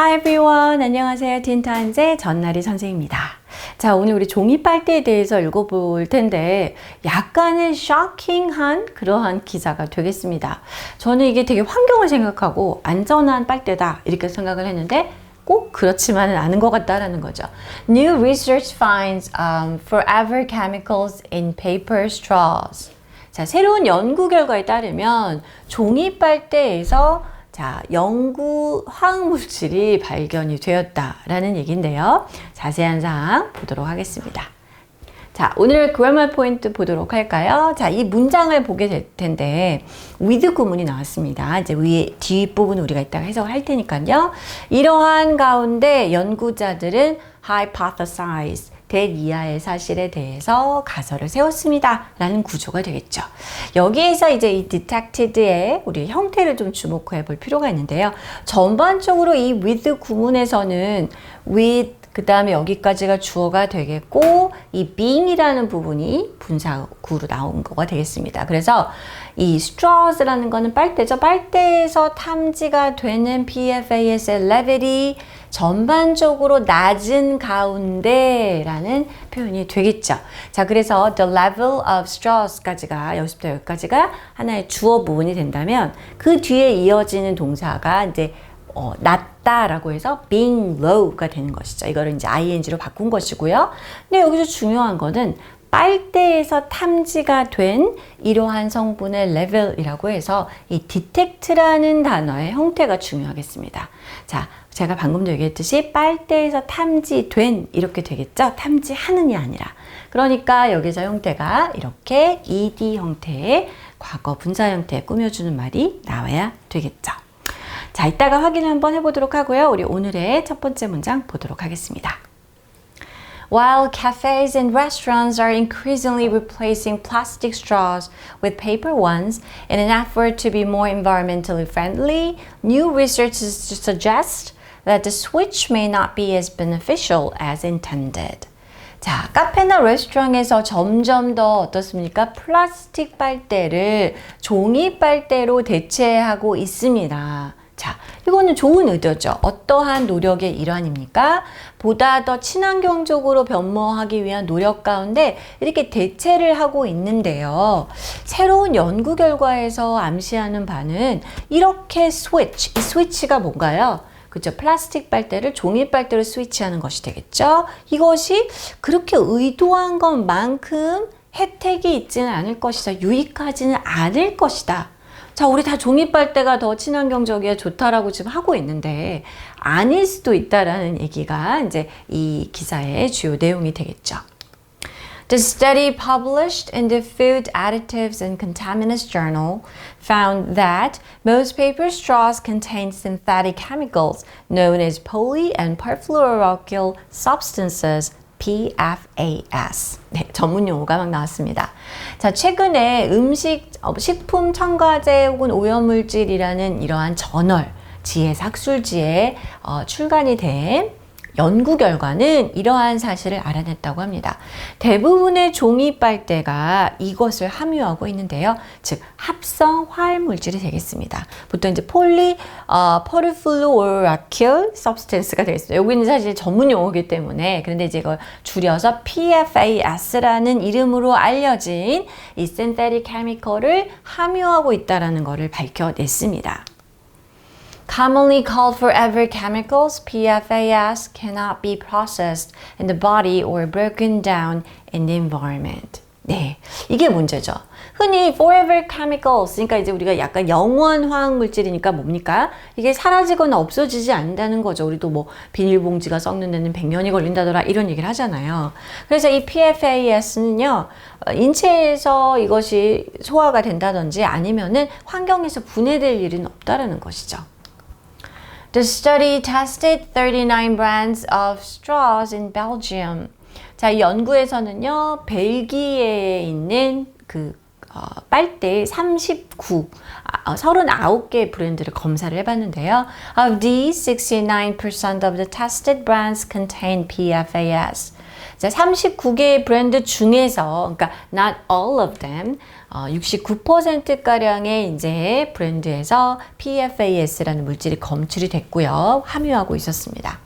Hi everyone. 안녕하세요. 틴타임즈의 전나리 선생님입니다. 자, 오늘 우리 종이 빨대에 대해서 읽어볼 텐데 약간의 쇼킹한 그러한 기사가 되겠습니다. 저는 이게 되게 환경을 생각하고 안전한 빨대다 이렇게 생각을 했는데 꼭 그렇지만은 않은 것 같다라는 거죠. New research finds forever chemicals in paper straws. 자, 새로운 연구 결과에 따르면 종이 빨대에서 연구 화학물질이 발견이 되었다라는 얘기인데요. 자세한 사항 보도록 하겠습니다. 자, 오늘 그라머 포인트 보도록 할까요? 자, 이 문장을 보게 될 텐데 with 구문이 나왔습니다. 이제 위에 뒷부분 우리가 이따가 해석을 할 테니까요. 이러한 가운데 연구자들은 hypothesize 대이하의 사실에 대해서 가설을 세웠습니다. 라는 구조가 되겠죠. 여기에서 이제 이 detected의 우리 형태를 좀 주목해 볼 필요가 있는데요. 전반적으로 이 with 구문에서는 with 그 다음에 여기까지가 주어가 되겠고 이 being이라는 부분이 분사구로 나온 거가 되겠습니다. 그래서 이 straws라는 거는 빨대죠. 빨대에서 탐지가 되는 PFAS의 레벨이 전반적으로 낮은 가운데라는 표현이 되겠죠. 자, 그래서 the level of straws까지가 여기서부터 여기까지가 하나의 주어 부분이 된다면 그 뒤에 이어지는 동사가 이제 낮다라고 해서 being low가 되는 것이죠. 이거를 이제 ing로 바꾼 것이고요. 근데 여기서 중요한 거는 빨대에서 탐지가 된 이러한 성분의 레벨이라고 해서 이 detect라는 단어의 형태가 중요하겠습니다. 자, 제가 방금도 얘기했듯이 빨대에서 탐지된 이렇게 되겠죠? 탐지하는이 아니라. 그러니까 여기서 형태가 이렇게 ed 형태의 과거 분사 형태에 꾸며주는 말이 나와야 되겠죠. 자, 이따가 확인 한번 해보도록 하고요. 우리 오늘의 첫 번째 문장 보도록 하겠습니다. While cafes and restaurants are increasingly replacing plastic straws with paper ones in an effort to be more environmentally friendly, new research suggests that the switch may not be as beneficial as intended. 자, 카페나 레스토랑에서 점점 더 어떻습니까? 플라스틱 빨대를 종이 빨대로 대체하고 있습니다. 자, 이거는 좋은 의도죠. 어떠한 노력의 일환입니까? 보다 더 친환경적으로 변모하기 위한 노력 가운데 이렇게 대체를 하고 있는데요. 새로운 연구 결과에서 암시하는 바는 이렇게 스위치, 이 스위치가 뭔가요? 그죠? 플라스틱 빨대를 종이 빨대로 스위치하는 것이 되겠죠? 이것이 그렇게 의도한 것만큼 혜택이 있지는 않을 것이다. 유익하지는 않을 것이다. 자, 우리 다 종이 빨대가 더 친환경적이야 좋다라고 지금 하고 있는데 아닐 수도 있다라는 얘기가 이제 이 기사의 주요 내용이 되겠죠. The study published in the Food Additives and Contaminants Journal found that most paper straws contain synthetic chemicals known as poly and perfluoroalkyl substances PFAS. 네, 전문 용어가 막 나왔습니다. 자, 최근에 식품 첨가제 혹은 오염물질이라는 이러한 저널지에서 학술지에 출간이 된 연구 결과는 이러한 사실을 알아냈다고 합니다. 대부분의 종이 빨대가 이것을 함유하고 있는데요. 즉 합성 화합 물질이 되겠습니다. 보통 이제 polyfluoroalkyl substance가 되겠습니다. 여기는 사실 전문 용어이기 때문에 그런데 이제 이걸 줄여서 PFAS라는 이름으로 알려진 이 synthetic chemical을 함유하고 있다라는 것을 밝혀냈습니다. Commonly called forever chemicals, PFAS cannot be processed in the body or broken down in the environment. 네, 이게 문제죠. 흔히 forever chemicals, 그러니까 이제 우리가 약간 영원 화학 물질이니까 뭡니까? 이게 사라지거나 없어지지 않는다는 거죠. 우리도 뭐 비닐봉지가 썩는 데는 100년이 걸린다더라 이런 얘기를 하잖아요. 그래서 이 PFAS는요, 인체에서 이것이 소화가 된다든지 아니면은 환경에서 분해될 일은 없다라는 것이죠. The study tested 39 brands of straws in Belgium. 자, 이 연구에서는요, 벨기에에 있는 그 빨대 39개 브랜드를 검사를 해봤는데요. Of these, 69% of the tested brands contain PFAS. 자, 39개의 브랜드 중에서, 그러니까 not all of them, 69%가량의 이제 브랜드에서 PFAS라는 물질이 검출이 됐고요. 함유하고 있었습니다.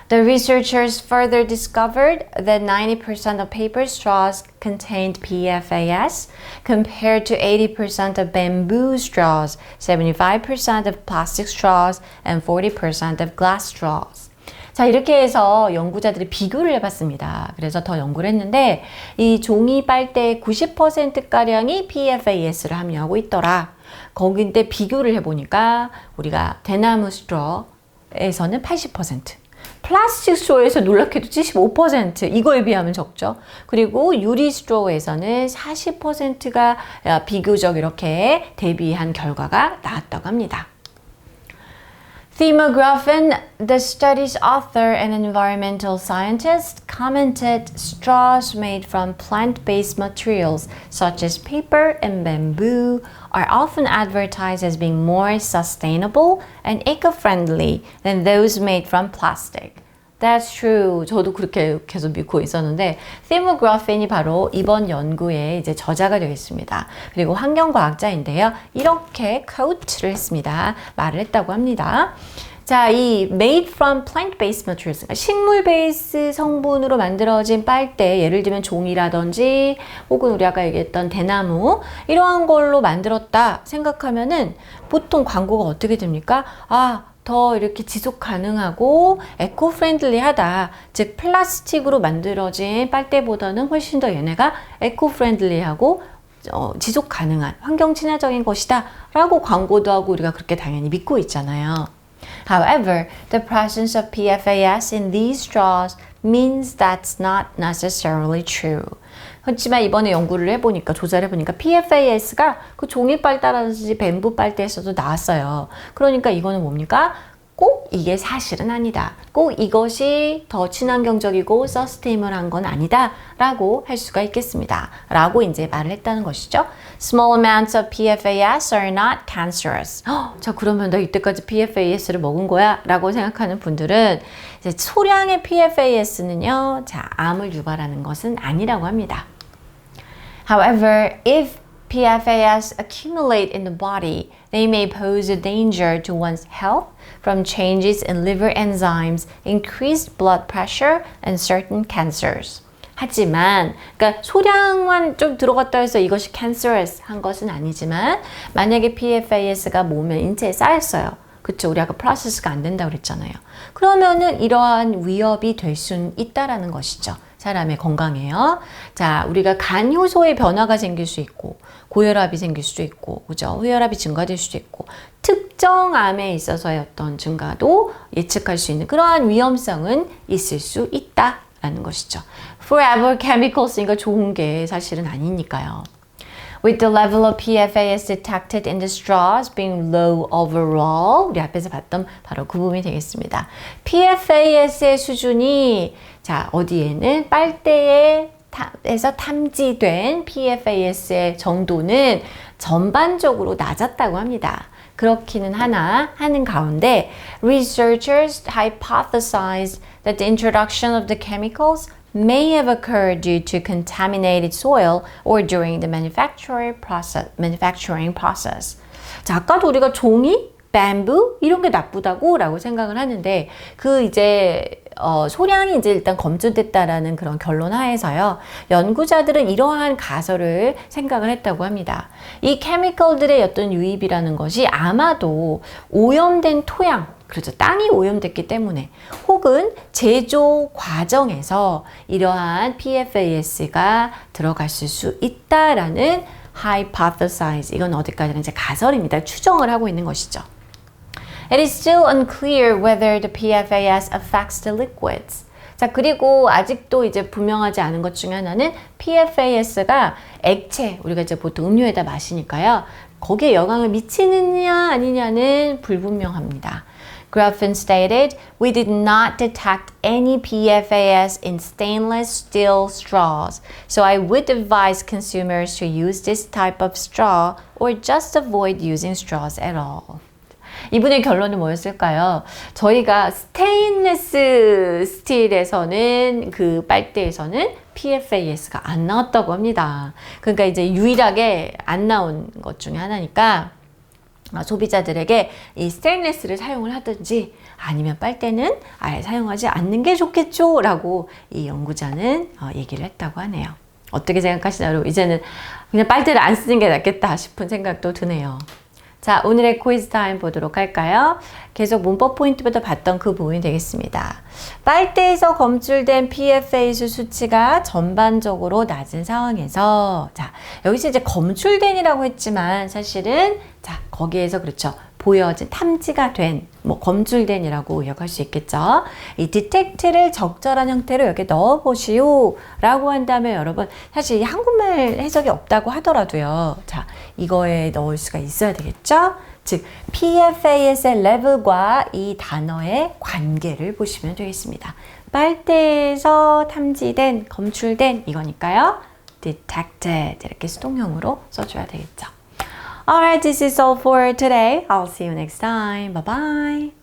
The researchers further discovered that 90% of paper straws contained PFAS compared to 80% of bamboo straws, 75% of plastic straws, and 40% of glass straws. 자, 이렇게 해서 연구자들이 비교를 해봤습니다. 그래서 더 연구를 했는데 이 종이 빨대의 90%가량이 PFAS를 함유하고 있더라. 거기인데 비교를 해보니까 우리가 대나무 스트로에서는 80%, 플라스틱 스트로에서 놀랍게도 75%, 이거에 비하면 적죠. 그리고 유리 스트로에서는 40%가 비교적 이렇게 대비한 결과가 나왔다고 합니다. Themogruffen, the study's author and environmental scientist, commented straws made from plant-based materials such as paper and bamboo are often advertised as being more sustainable and eco-friendly than those made from plastic. That's true. 저도 그렇게 계속 믿고 있었는데 Themogruffen이 바로 이번 연구의 이제 저자가 되겠습니다. 그리고 환경과학자인데요. 이렇게 quote를 했습니다. 말을 했다고 합니다. 자, 이 made from plant-based materials, 식물 베이스 성분으로 만들어진 빨대, 예를 들면 종이라든지 혹은 우리 아까 얘기했던 대나무 이러한 걸로 만들었다 생각하면은 보통 광고가 어떻게 됩니까? 더 이렇게 지속 가능하고 에코 프렌들리하다. 즉 플라스틱으로 만들어진 빨대보다는 훨씬 더 얘네가 에코 프렌들리하고 지속 가능한 환경 친화적인 것이다 라고 광고도 하고 우리가 그렇게 당연히 믿고 있잖아요. However, the presence of PFAS in these straws means that's not necessarily true. 그렇지만 이번에 연구를 해보니까 조사를 해보니까 PFAS가 그 종이 빨대라든지 뱀부 빨대에서도 나왔어요. 그러니까 이거는 뭡니까? 꼭 이게 사실은 아니다. 꼭 이것이 더 친환경적이고 서스테이너블한 건 아니다 라고 할 수가 있겠습니다. 라고 이제 말을 했다는 것이죠. Small amounts of PFAS are not cancerous. 자, 그러면 나 이때까지 PFAS를 먹은 거야? 라고 생각하는 분들은 이제 소량의 PFAS는요, 자, 암을 유발하는 것은 아니라고 합니다. However, if PFAS accumulate in the body, they may pose a danger to one's health from changes in liver enzymes, increased blood pressure, and certain cancers. 하지만, 그러니까 소량만 좀 들어갔다 해서 이것이 cancerous 한 것은 아니지만, 만약에 PFAS가 몸에 인체에 쌓였어요. 그쵸? 우리 아까 프로세스가 안 된다고 그랬잖아요. 그러면은 이러한 위협이 될 수는 있다라는 것이죠. 사람의 건강에요. 자, 우리가 간 효소의 변화가 생길 수 있고, 고혈압이 생길 수도 있고, 그죠? 혈압이 증가될 수도 있고, 특정 암에 있어서의 어떤 증가도 예측할 수 있는 그러한 위험성은 있을 수 있다라는 것이죠. Forever chemicals니까 좋은 게 사실은 아니니까요. With the level of PFAS detected in the straws being low overall, 우리 앞에서 봤던 바로 그 부분이 되겠습니다. PFAS의 수준이 자, 어디에는 빨대에서 탐지된 PFAS의 정도는 전반적으로 낮았다고 합니다. 그렇기는 하는 가운데 researchers hypothesized that the introduction of the chemicals may have occurred due to contaminated soil or during the manufacturing process. 자, 아까도 우리가 종이, 뱀부 이런 게 나쁘다고 라고 생각을 하는데 그 이제 소량이 이제 일단 검출됐다라는 그런 결론 하에서요. 연구자들은 이러한 가설을 생각을 했다고 합니다. 이 케미컬들의 어떤 유입이라는 것이 아마도 오염된 토양, 그렇죠. 땅이 오염됐기 때문에 혹은 제조 과정에서 이러한 PFAS가 들어갔을 수 있다라는 hypothesize. 이건 어디까지나 이제 가설입니다. 추정을 하고 있는 것이죠. It is still unclear whether the PFAS affects the liquids. 자, 그리고 아직도 이제 분명하지 않은 것 중에 하나는 PFAS가 액체, 우리가 이제 보통 음료에다 마시니까요. 거기에 영향을 미치느냐 아니냐는 불분명합니다. Gruffin stated, "We did not detect any PFAS in stainless steel straws, so I would advise consumers to use this type of straw or just avoid using straws at all." 이분의 결론은 뭐였을까요? 저희가 스테인리스 스틸에서는 그 빨대에서는 PFAS가 안 나왔다고 합니다. 그러니까 이제 유일하게 안 나온 것 중에 하나니까 소비자들에게 이 스테인리스를 사용을 하든지 아니면 빨대는 아예 사용하지 않는 게 좋겠죠 라고 이 연구자는 얘기를 했다고 하네요. 어떻게 생각하시나요? 여러분? 이제는 그냥 빨대를 안 쓰는 게 낫겠다 싶은 생각도 드네요. 자, 오늘의 퀴즈 타임 보도록 할까요? 계속 문법 포인트부터 봤던 그 부분이 되겠습니다. 빨대에서 검출된 PFAS 수치가 전반적으로 낮은 상황에서, 자, 여기서 이제 검출된이라고 했지만 사실은, 자, 거기에서 그렇죠. 보여진, 탐지가 된, 검출된이라고 요약할 수 있겠죠. 이 detect를 적절한 형태로 여기 넣어보시오 라고 한다면 여러분, 사실 이 한국말 해석이 없다고 하더라도요. 자, 이거에 넣을 수가 있어야 되겠죠. 즉, PFAS의 레벨과 이 단어의 관계를 보시면 되겠습니다. 빨대에서 탐지된, 검출된 이거니까요. detected 이렇게 수동형으로 써줘야 되겠죠. Alright, this is all for today. I'll see you next time. Bye bye.